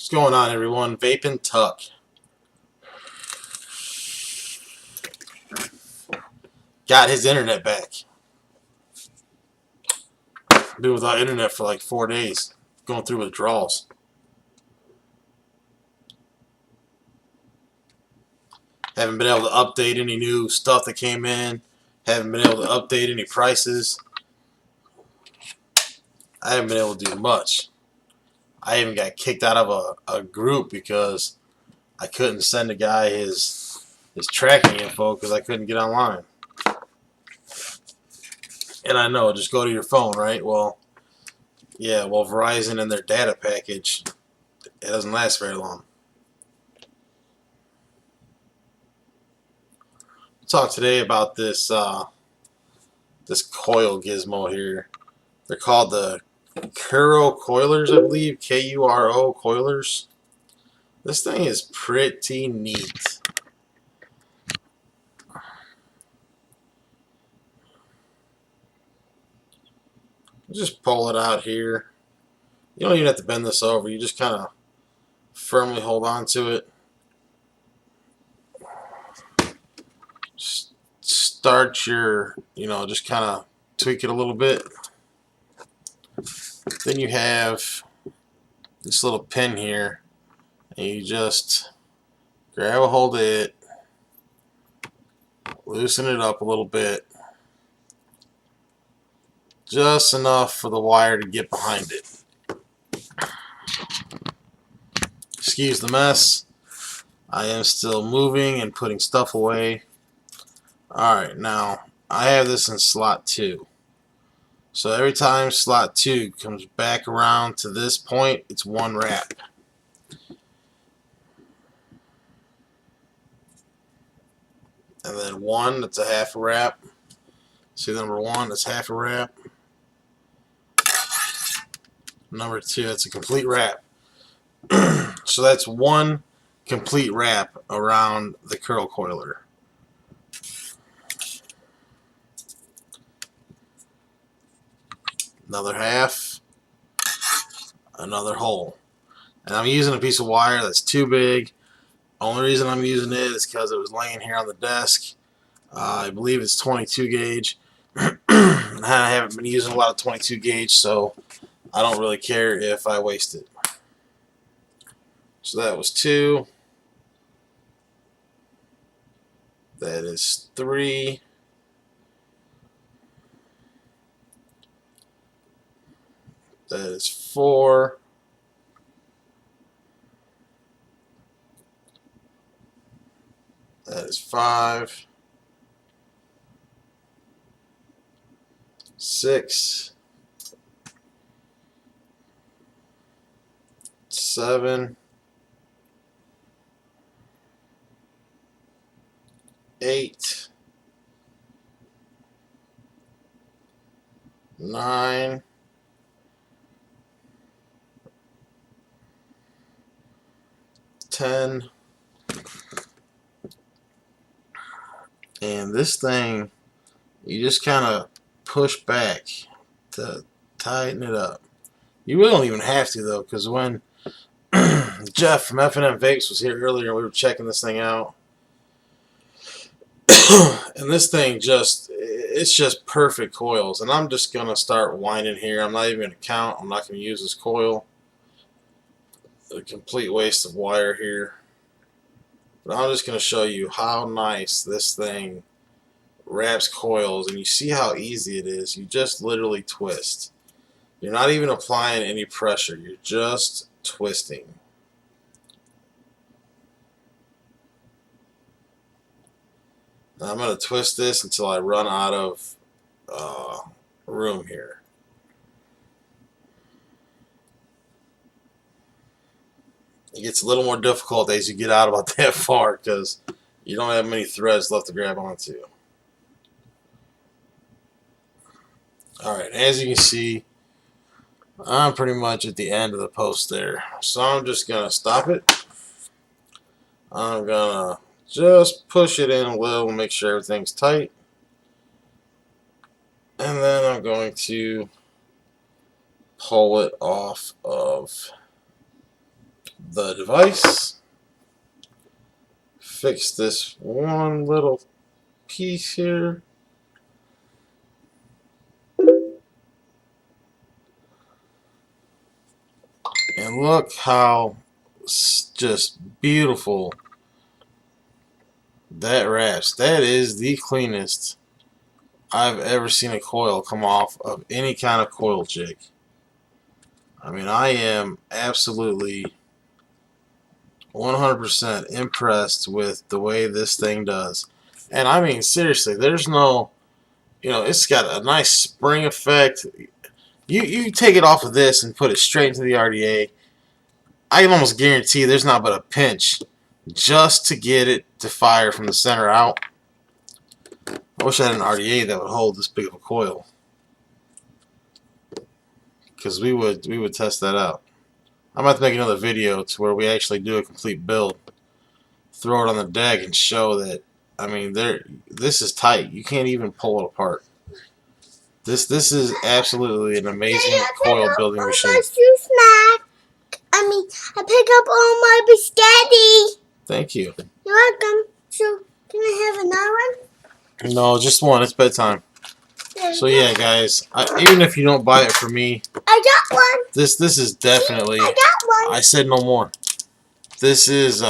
What's going on, everyone? Vaping Tuck. Got his internet back. Been without internet for like 4 days. Going through withdrawals. Haven't been able to update any new stuff that came in. Haven't been able to update any prices. I haven't been able to do much. I even got kicked out of a group because I couldn't send a guy his tracking info because I couldn't get online. And I know, just go to your phone, right? Well, yeah, well, Verizon and their data package, it doesn't last very long. Talk today about this this coil gizmo here. They're called the Kuro coilers, I believe. Kuro coilers. This thing is pretty neat. Just pull it out here. You don't even have to bend this over. You just kind of firmly hold on to it. Start your, just kind of tweak it a little bit. Then you have this little pin here, and you just grab a hold of it, loosen it up a little bit, just enough for the wire to get behind it. Excuse the mess. I am still moving and putting stuff away. Alright, now I have this in slot 2. So every time slot 2 comes back around to this point, it's one wrap. And then 1, that's a half a wrap. See number 1, that's half a wrap. Number 2, that's a complete wrap. So that's one complete wrap around the curl coiler. Another half, another hole. And I'm using a piece of wire that's too big. Only reason I'm using it is because it was laying here on the desk. I believe it's 22 gauge. I haven't been using a lot of 22 gauge, so I don't really care if I waste it. So that was 2. That is 3. That is 4. That is 5. 6. 7. 8. 9. 10. And this thing, you just kind of push back to tighten it up. You really don't even have to, though, because when Jeff from F&M Vapes was here earlier, we were checking this thing out. And this thing it's just perfect coils. And I'm just going to start winding here. I'm not even going to count. I'm not going to use this coil. A complete waste of wire here. But I'm just going to show you how nice this thing wraps coils. And you see how easy it is. You just literally twist. You're not even applying any pressure. You're just twisting. Now I'm going to twist this until I run out of room here. It gets a little more difficult as you get out about that far because you don't have many threads left to grab onto. Alright, as you can see, I'm pretty much at the end of the post there. So I'm just going to stop it. I'm going to just push it in a little, make sure everything's tight. And then I'm going to pull it off of the device, fix this one little piece here. And look how just beautiful that wraps. That is the cleanest I've ever seen a coil come off of any kind of coil jig. I mean, I am absolutely 100% impressed with the way this thing does. And I mean, seriously, there's no, it's got a nice spring effect. You take it off of this and put it straight into the RDA, I can almost guarantee there's not but a pinch just to get it to fire from the center out. I wish I had an RDA that would hold this big of a coil, because we would test that out. I'm about to make another video to where we actually do a complete build, throw it on the deck, and show that, I mean, this is tight. You can't even pull it apart. This is absolutely an amazing coil building machine. I pick up all my biscotti. Thank you. You're welcome. So, can I have another one? No, just one. It's bedtime. So yeah, guys, even if you don't buy it for me, I got one. This is definitely. I got one. I said no more. This is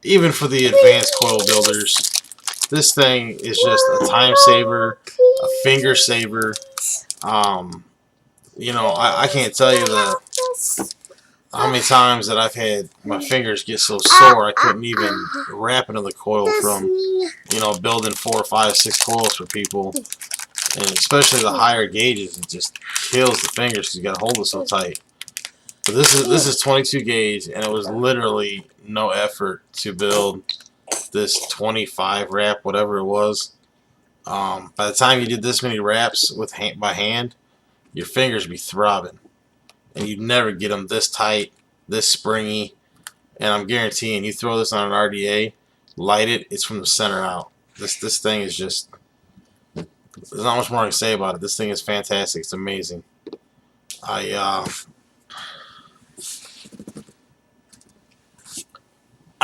even for the advanced coil builders. This thing is just a time saver, a finger saver. I can't tell you how many times that I've had my fingers get so sore I couldn't even wrap another coil from, building 4, 5, 6 coils for people. And especially the higher gauges, it just kills the fingers because you got to hold it so tight. But this is 22 gauge, and it was literally no effort to build this 25 wrap, whatever it was. By the time you did this many wraps by hand, your fingers be throbbing, and you'd never get them this tight, this springy. And I'm guaranteeing, you throw this on an RDA, light it, it's from the center out. This thing is just, there's not much more I can say about it. This thing is fantastic. It's amazing. I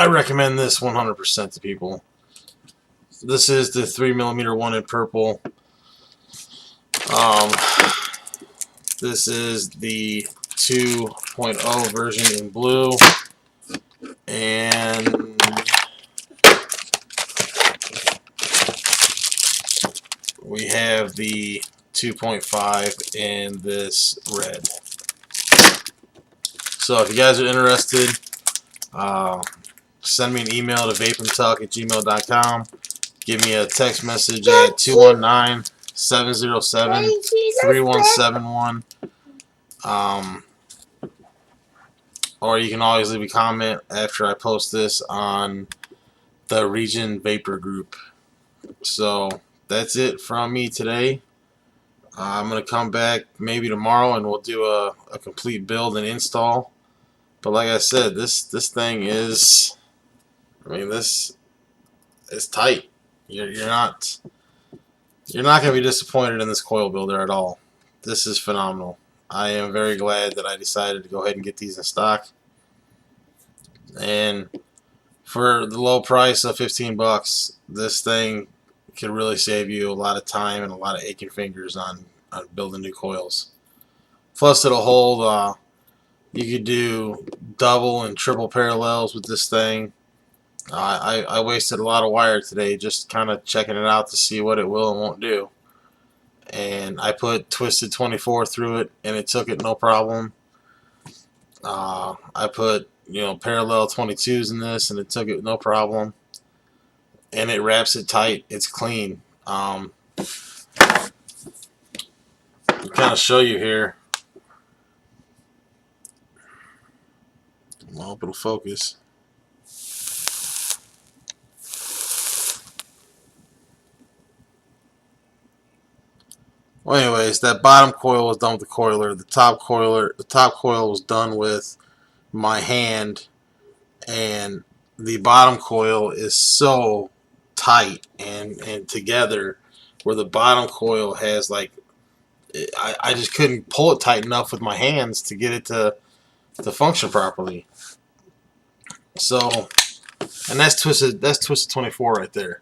recommend this 100% to people. This is the 3mm one in purple. This is the 2.0 version in blue, and we have the 2.5 in this red. So if you guys are interested, send me an email to vapeandtalk@gmail.com. Give me a text message at 219-707-3171. Or you can always leave a comment after I post this on the Region Vapor group. So that's it from me today. I'm going to come back maybe tomorrow and we'll do a complete build and install. But like I said, this thing is, this is tight. You're not going to be disappointed in this coil builder at all. This is phenomenal. I am very glad that I decided to go ahead and get these in stock. And for the low price of 15 bucks, this thing can really save you a lot of time and a lot of aching fingers on building new coils. Plus, it'll hold, you could do double and triple parallels with this thing. I wasted a lot of wire today just kind of checking it out to see what it will and won't do. And I put twisted 24 through it, and it took it no problem. I put parallel 22s in this, and it took it no problem. And it wraps it tight. It's clean. To kind of show you here, I hope it'll focus. Well, anyways, that bottom coil was done with the coiler. The top coil was done with my hand, and the bottom coil is so tight and together, where the bottom coil has, like, I just couldn't pull it tight enough with my hands to get it to to function properly. So, and that's twisted. That's twisted 24 right there.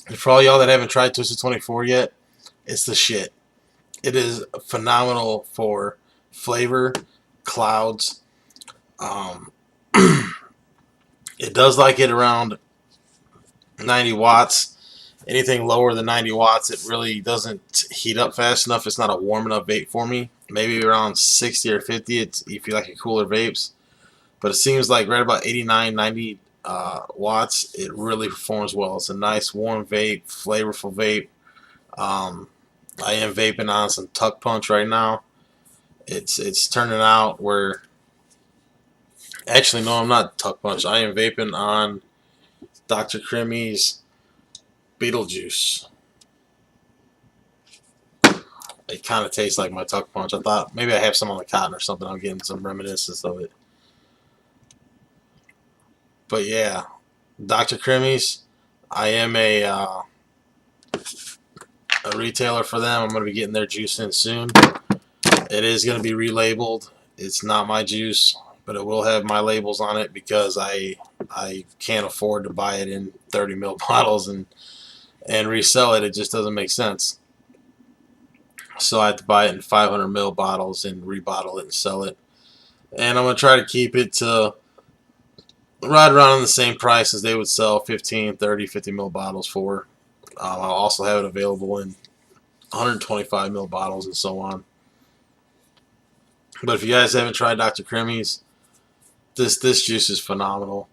And for all y'all that haven't tried twisted 24 yet, it's the shit. It is phenomenal for flavor, clouds. Um, it does like it around 90 watts. Anything lower than 90 watts, it really doesn't heat up fast enough. It's not a warm enough vape for me. Maybe around 60 or 50, it's if you like a cooler vapes. But it seems like right about 89, 90 watts, it really performs well. It's a nice warm vape, flavorful vape. Um, I am vaping on some Tuck Punch right now. It's turning out where actually no, I'm not Tuck Punch. I am vaping on Dr. Creamy's Beetlejuice. It kind of tastes like my Tuck Punch. I thought maybe I have some on the cotton or something. I'm getting some reminiscence of it. But yeah, Dr. Creamy's. I am a retailer for them. I'm going to be getting their juice in soon. It is going to be relabeled. It's not my juice, but it will have my labels on it because I can't afford to buy it in 30 ml bottles and resell it. It just doesn't make sense. So I have to buy it in 500 ml bottles and rebottle it and sell it. And I'm going to try to keep it to right around the same price as they would sell 15, 30, 50 ml bottles for. I'll also have it available in 125 ml bottles and so on. But if you guys haven't tried Dr. Creamy's, this juice is phenomenal.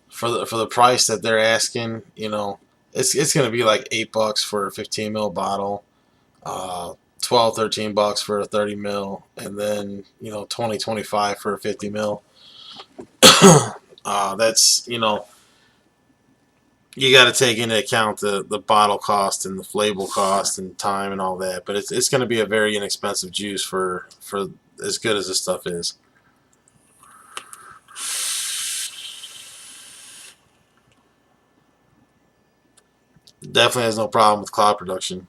For the price that they're asking, you know, it's going to be like $8 for a 15 ml bottle, 12, $13 for a 30 ml, and then, you know, 20, 25 for a 50 ml. That's, you know, you got to take into account the bottle cost and the label cost and time and all that. But it's going to be a very inexpensive juice for as good as this stuff is. Definitely has no problem with cloud production.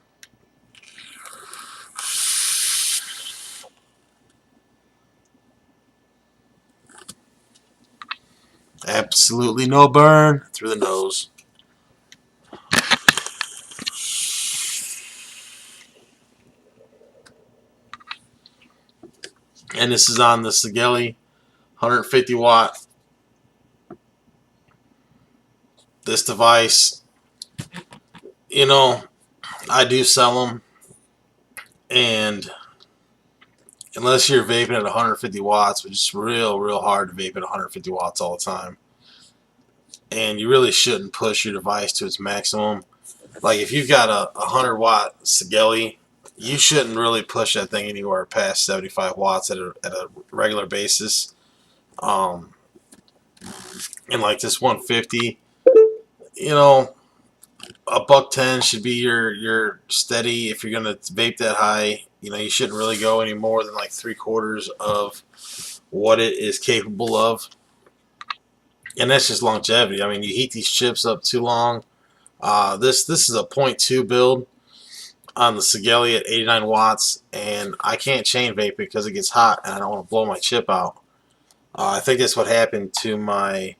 Absolutely no burn through the nose. And this is on the segelei 150 watt. This device, you know, I do sell them, and unless you're vaping at 150 watts, which is real hard to vape at 150 watts all the time, and you really shouldn't push your device to its maximum. Like if you've got a 100 watt segelei, you shouldn't really push that thing anywhere past 75 watts at a regular basis. And like this 150, you know, a $110 should be your steady. If you're gonna vape that high, you know, you shouldn't really go any more than like 3/4 of what it is capable of. And that's just longevity. I mean, you heat these chips up too long. This is a 0.2 build on the segelei at 89 watts, and I can't chain vape it because it gets hot and I don't want to blow my chip out. I think that's what happened to my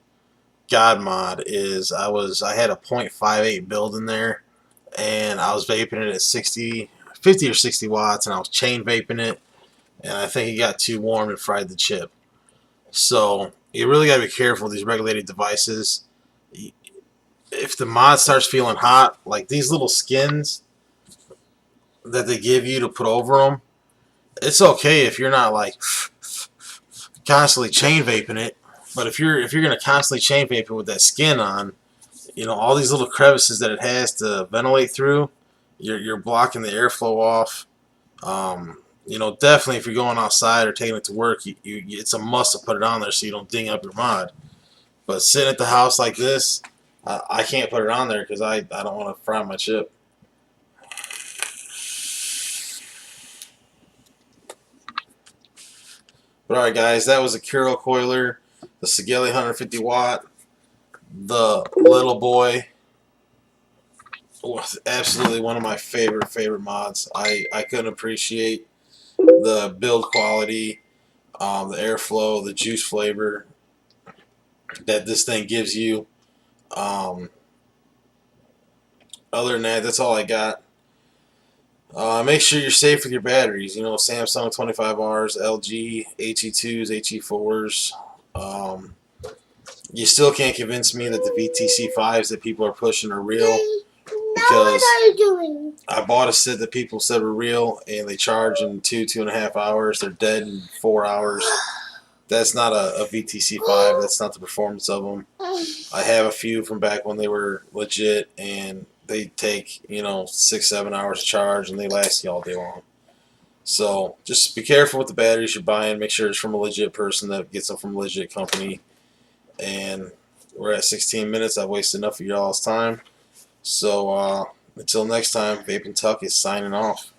God mod. Is I had a 0.58 build in there, and I was vaping it at 50 or 60 watts, and I was chain vaping it, and I think it got too warm and fried the chip. So you really got to be careful with these regulated devices. If the mod starts feeling hot, like these little skins that they give you to put over them, it's okay if you're not like constantly chain vaping it. But if you're gonna constantly chain vape it with that skin on, you know, all these little crevices that it has to ventilate through, you're blocking the airflow off. You know, definitely if you're going outside or taking it to work, it's a must to put it on there so you don't ding up your mod. But sitting at the house like this, I can't put it on there because I don't want to fry my chip. But alright guys, that was a Kuro coiler. the Segelei 150 watt, the little boy was absolutely one of my favorite mods. I couldn't appreciate the build quality, the airflow, the juice flavor that this thing gives you. Um, Other than that, that's all I got. Make sure you're safe with your batteries. You know, Samsung 25Rs, LG HE2s, HE4s. Um, you still can't convince me that the VTC 5s that people are pushing are real, Now because what are you doing? I bought a set that people said were real, and they charge in 2.5 hours. They're dead in 4 hours. That's not a VTC 5. That's not the performance of them. I have a few from back when they were legit, and they take, 6-7 hours to charge, and they last you all day long. So just be careful with the batteries you're buying. Make sure it's from a legit person that gets them from a legit company. And we're at 16 minutes. I've wasted enough of y'all's time. So until next time, Vape and Tuck is signing off.